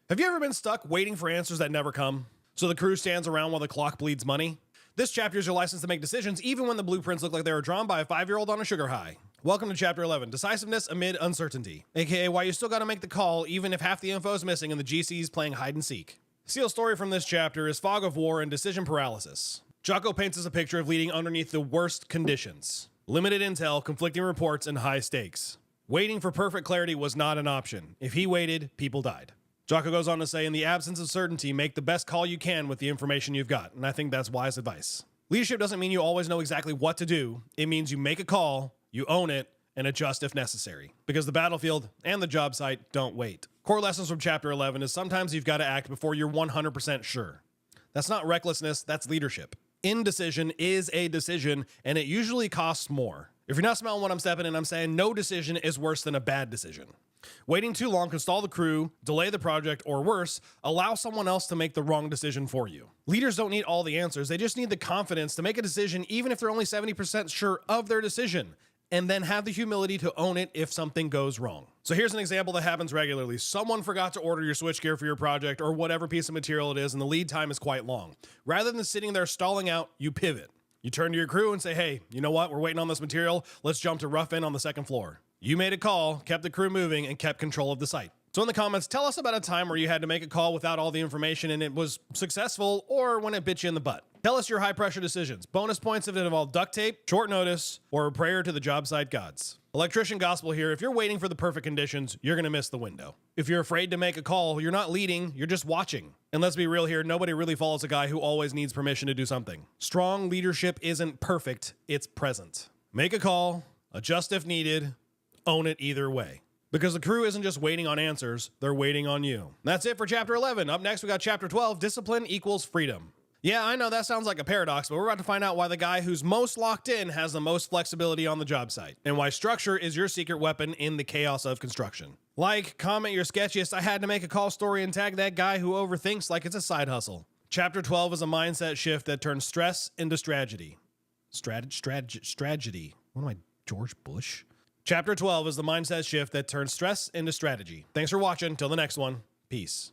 Have you ever been stuck waiting for answers that never come? So the crew stands around while the clock bleeds money? This chapter is your license to make decisions even when the blueprints look like they were drawn by a 5-year-old on a sugar high. Welcome to Chapter 11, Decisiveness Amid Uncertainty, aka why you still gotta make the call even if half the info is missing and the GC's playing hide and seek. Seal's story from this chapter is fog of war and decision paralysis. Jocko paints us a picture of leading underneath the worst conditions. Limited intel, conflicting reports, and high stakes. Waiting for perfect clarity was not an option. If he waited, people died. Jocko goes on to say, in the absence of certainty, make the best call you can with the information you've got, and I think that's wise advice. Leadership doesn't mean you always know exactly what to do. It means you make a call, you own it, and adjust if necessary. Because the battlefield and the job site don't wait. Core lessons from Chapter 11 is sometimes you've got to act before you're 100% sure. That's not recklessness, that's leadership. Indecision is a decision, and it usually costs more. If you're not smelling what I'm stepping in, I'm saying no decision is worse than a bad decision. Waiting too long can stall the crew, delay the project, or worse, allow someone else to make the wrong decision for you. Leaders don't need all the answers, they just need the confidence to make a decision even if they're only 70% sure of their decision, and then have the humility to own it if something goes wrong. So here's an example that happens regularly. Someone forgot to order your switchgear for your project or whatever piece of material it is, and the lead time is quite long. Rather than sitting there stalling out, you pivot. You turn to your crew and say, hey, you know what? We're waiting on this material. Let's jump to rough in on the second floor. You made a call, kept the crew moving, and kept control of the site. So in the comments, tell us about a time where you had to make a call without all the information and it was successful, or when it bit you in the butt. Tell us your high-pressure decisions. Bonus points if it involved duct tape, short notice, or a prayer to the job site gods. Electrician gospel here, if you're waiting for the perfect conditions, you're gonna miss the window. If you're afraid to make a call, you're not leading, you're just watching. And let's be real here, nobody really follows a guy who always needs permission to do something. Strong leadership isn't perfect, it's present. Make a call, adjust if needed, own it either way. Because the crew isn't just waiting on answers, they're waiting on you. That's it for Chapter 11. Up next, we got Chapter 12, Discipline Equals Freedom. Yeah, I know that sounds like a paradox, but we're about to find out why the guy who's most locked in has the most flexibility on the job site, and why structure is your secret weapon in the chaos of construction. Like, comment your sketchiest I had to make a call story and tag that guy who overthinks like it's a side hustle. Chapter 12 is a mindset shift that turns stress into strategy. Strategy. What am I, George Bush? Chapter 12 is the mindset shift that turns stress into strategy. Thanks for watching. Till the next one. Peace.